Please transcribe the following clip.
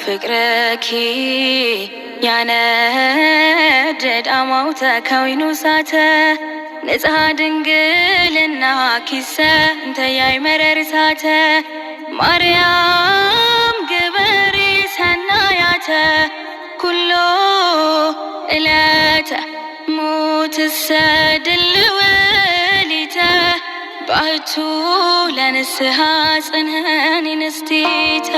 ፍቅርኪ ያነደድ አማውተ ከዊኑ ሳተ ንጽሐ ድንግልና ኪሰ እንተያይ መረርሳተ ማርያም ግበሪ ሰናያተ ኩሎ እለተ ሙትሰ ድልውሊተ ባሕቱ ለንስሐ ጽንዕኒ ንስቲተ